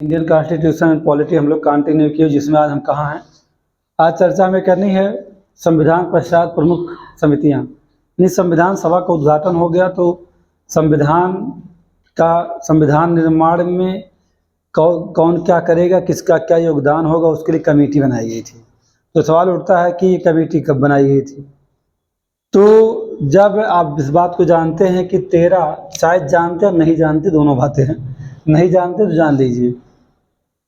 Indian constitution and polity हम लोग continue किए, जिसमें आज हम कहाँ हैं। आज चर्चा में करनी है संविधान पश्चात प्रमुख समितियां। संविधान सभा का उद्घाटन हो गया तो संविधान निर्माण में कौन क्या करेगा, किसका क्या योगदान होगा, उसके लिए कमेटी बनाई गई थी। तो सवाल उठता है कि ये कमेटी कब बनाई गई थी। तो जब आप इस बात को जानते हैं कि 13 शायद जानते और नहीं जानते, दोनों बातें हैं, नहीं जानते तो जान लीजिए,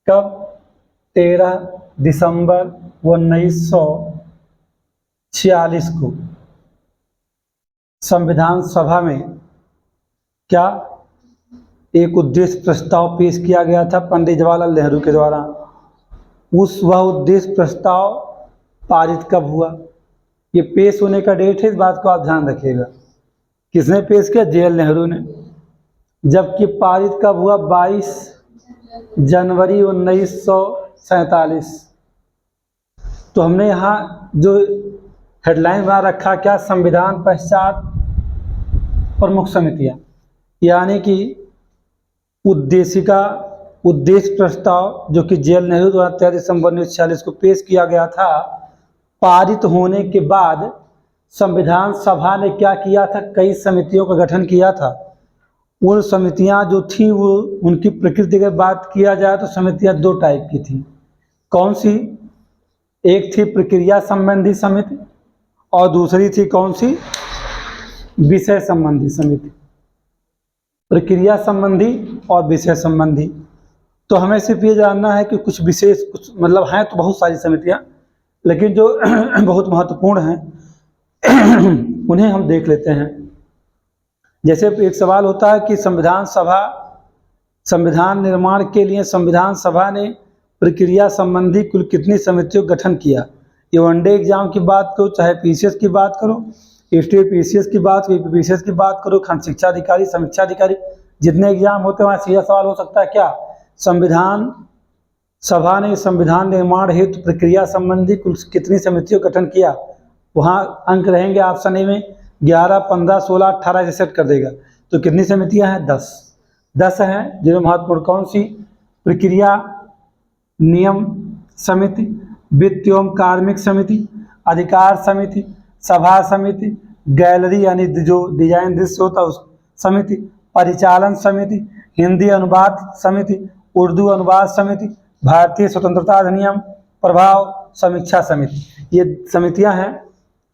कब 13 दिसंबर 1946 को संविधान सभा में क्या एक उद्देश्य प्रस्ताव पेश किया गया था पंडित जवाहरलाल नेहरू के द्वारा। वह उद्देश्य प्रस्ताव पारित कब हुआ, ये पेश होने का डेट है, इस बात को आप ध्यान रखिएगा। किसने पेश किया? जे.एल. नेहरू ने। जबकि पारित कब हुआ? 22 जनवरी 1947। तो हमने यहाँ जो हेडलाइन बना रखा क्या? संविधान पश्चात प्रमुख समितियाँ, यानी कि उद्देश्य प्रस्ताव जो कि जे.एल. नेहरू द्वारा 13 दिसंबर 1946 को पेश किया गया था, पारित होने के बाद संविधान सभा ने क्या किया था? कई समितियों का गठन किया था। वो समितियां जो थी, वो उनकी प्रकृति की बात किया जाए तो समितियां 2 टाइप की थी। कौन सी? एक थी प्रक्रिया संबंधी समिति और दूसरी थी कौन सी? विषय संबंधी समिति। प्रक्रिया संबंधी और विषय संबंधी। तो हमें सिर्फ ये जानना है कि कुछ विशेष, कुछ मतलब हैं तो बहुत सारी समितियां, लेकिन जो बहुत महत्वपूर्ण हैं उन्हें हम देख लेते हैं। जैसे एक सवाल होता है कि संविधान निर्माण के लिए संविधान सभा ने प्रक्रिया संबंधी कुल कितनी समितियों का गठन किया। ये वनडे एग्जाम की बात करो, चाहे पीसीएस की बात करो, स्टेट पीसीएस की बात करो, पीसीएस की बात करो, खंड शिक्षा अधिकारी, समीक्षा अधिकारी, जितने एग्जाम होते हैं वहाँ सीधा सवाल हो सकता है क्या? संविधान सभा ने संविधान निर्माण हेतु प्रक्रिया संबंधी कुल कितनी समितियों का गठन किया। वहाँ अंक रहेंगे ऑप्शन ए में 11, 15, 16, 18 से सेट कर देगा। तो कितनी समितियां हैं? 10 हैं। जिनमें महत्वपूर्ण कौन सी? प्रक्रिया नियम समिति, वित्त एवं कार्मिक समिति, अधिकार समिति, सभा समिति, गैलरी यानी जो डिजाइन दृश्य होता है उस समिति, परिचालन समिति, हिंदी अनुवाद समिति, उर्दू अनुवाद समिति, भारतीय स्वतंत्रता अधिनियम प्रभाव समीक्षा समिति। ये समितियां हैं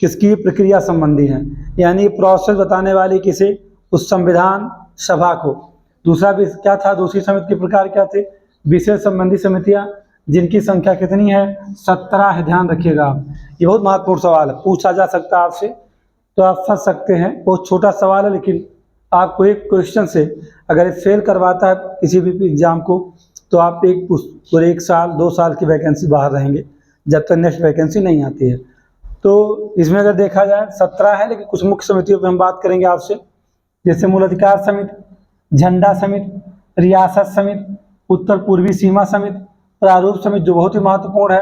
किसकी? प्रक्रिया संबंधी हैं, यानी प्रोसेस बताने वाली किसे? उस संविधान सभा को। दूसरा भी क्या था? दूसरी समिति के प्रकार क्या थे? विषय संबंधी समितियां, जिनकी संख्या कितनी है? 17 है। ध्यान रखिएगा आप, ये बहुत महत्वपूर्ण सवाल है, पूछा जा सकता है आपसे, तो आप फंस सकते हैं। बहुत छोटा सवाल है, लेकिन आपको एक क्वेश्चन से अगर फेल करवाता है किसी भी एग्जाम को, तो आप एक साल 2 साल की वैकेंसी बाहर रहेंगे, जब तक नेक्स्ट वैकेंसी नहीं आती है। तो इसमें अगर देखा जाए 17 है, लेकिन कुछ मुख्य समितियों पर हम बात करेंगे आपसे, जैसे मूल अधिकार समिति, झंडा समिति, रियासत समिति, उत्तर पूर्वी सीमा समिति, प्रारूप समिति जो बहुत ही महत्वपूर्ण है,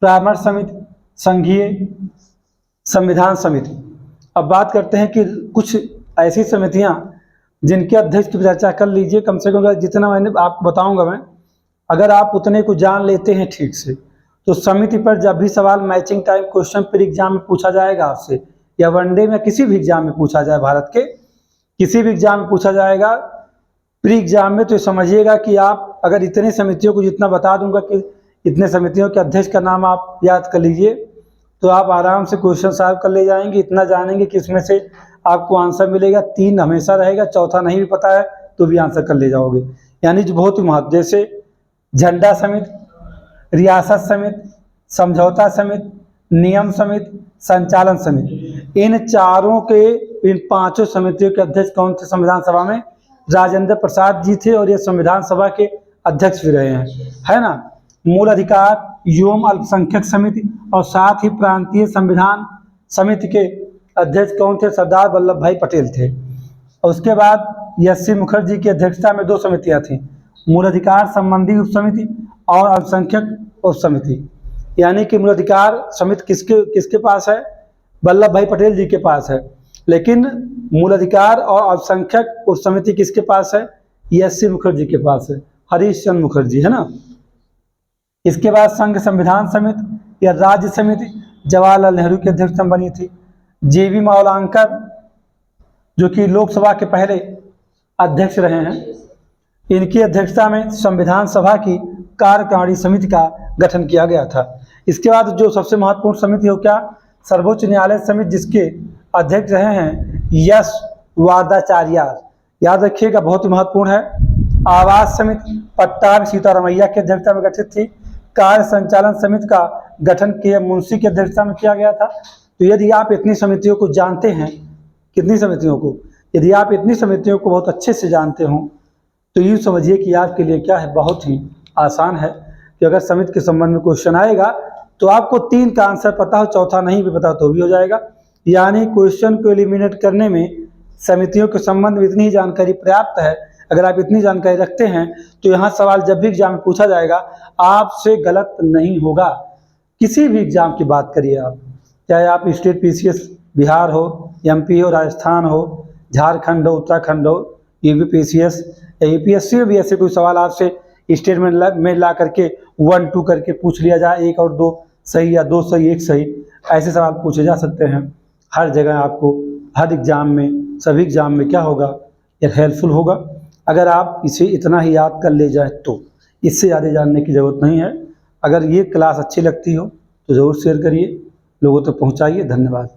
परामर्श समिति, संघीय संविधान समिति। अब बात करते हैं कि कुछ ऐसी समितियां जिनके अध्यक्ष की चर्चा कर लीजिए। कम से कम जितना मैंने आपको बताऊंगा मैं, अगर आप उतने को जान लेते हैं ठीक से, तो समिति पर जब भी सवाल matching time question pre exam में पूछा जाएगा आपसे, या वनडे में किसी भी एग्जाम में पूछा जाए, भारत के किसी भी एग्जाम में पूछा जाएगा प्री एग्जाम में, तो समझिएगा कि आप अगर इतने समितियों को, जितना बता दूंगा कि इतने समितियों के अध्यक्ष का नाम आप याद कर लीजिए, तो आप आराम से क्वेश्चन सॉल्व कर ले जाएंगे। इतना जानेंगे कि इसमें से आपको आंसर मिलेगा, 3 हमेशा रहेगा, चौथा नहीं भी पता है तो भी आंसर कर ले जाओगे। यानी जो बहुत ही महत्व, जैसे झंडा समिति, रियासत समिति, समझौता समिति, नियम समिति, संचालन समिति, इन 5 समितियों के अध्यक्ष कौन थे संविधान सभा में? राजेंद्र प्रसाद जी थे, और ये संविधान सभा के अध्यक्ष भी रहे हैं, है ना। मूल अधिकार एवं अल्पसंख्यक समिति और साथ ही प्रांतीय संविधान समिति के अध्यक्ष कौन थे? सरदार वल्लभ भाई पटेल थे। और उसके बाद एस.सी. मुखर्जी की अध्यक्षता में 2 समितियां थीं, मूल अधिकार संबंधी उप समिति और अल्पसंख्यक उप समिति। यानी कि मूल अधिकार समिति किसके पास है? वल्लभ भाई पटेल जी के पास है, लेकिन मूल अधिकार और अल्पसंख्यक उप समिति किसके पास है? एस.सी. मुखर्जी के पास है। हरीश चंद्र मुखर्जी, है ना। इसके बाद संघ संविधान समिति या राज्य समिति जवाहरलाल नेहरू की अध्यक्षता में बनी थी। JV मावलांकर जो कि लोकसभा के पहले अध्यक्ष रहे हैं, इनकी अध्यक्षता में संविधान सभा की कार्यकारिणी समिति का गठन किया गया था। इसके बाद जो सबसे महत्वपूर्ण समिति हो क्या, सर्वोच्च न्यायालय समिति, जिसके अध्यक्ष रहे हैं यस वादाचार्य, याद रखिएगा, बहुत ही महत्वपूर्ण है। आवास समिति पट्टाभी सीतारमैया की अध्यक्षता में गठित थी। कार्य संचालन समिति का गठन किया मुंशी की अध्यक्षता में किया गया था। तो यदि आप इतनी समितियों को जानते हैं, कितनी समितियों को, यदि आप इतनी समितियों को बहुत अच्छे से जानते हो तो यूँ समझिए कि आपके लिए क्या है, बहुत ही आसान है कि अगर समिति के संबंध में क्वेश्चन आएगा तो आपको 3 का आंसर पता हो, चौथा नहीं भी पता तो भी हो जाएगा। यानी क्वेश्चन को एलिमिनेट करने में समितियों के संबंध में इतनी ही जानकारी पर्याप्त है। अगर आप इतनी जानकारी रखते हैं तो यहाँ सवाल जब भी एग्जाम में पूछा जाएगा आपसे गलत नहीं होगा। किसी भी एग्जाम की बात करिए आप, चाहे आप स्टेट PCS बिहार हो, MP हो, राजस्थान हो, झारखंड हो, उत्तराखंड हो, UP PCS या UPSC में भी ऐसे कोई सवाल आपसे स्टेटमेंट में ला करके 1 2 करके पूछ लिया जाए, 1 और 2 सही या 2 सही 1 सही, ऐसे सवाल पूछे जा सकते हैं। हर जगह आपको हर एग्जाम में, सभी एग्जाम में क्या होगा, यह हेल्पफुल होगा। अगर आप इसे इतना ही याद कर ले जाए तो इससे ज़्यादा जानने की ज़रूरत नहीं है। अगर ये क्लास अच्छी लगती हो तो ज़रूर शेयर करिए, लोगों तक पहुँचाइए। धन्यवाद।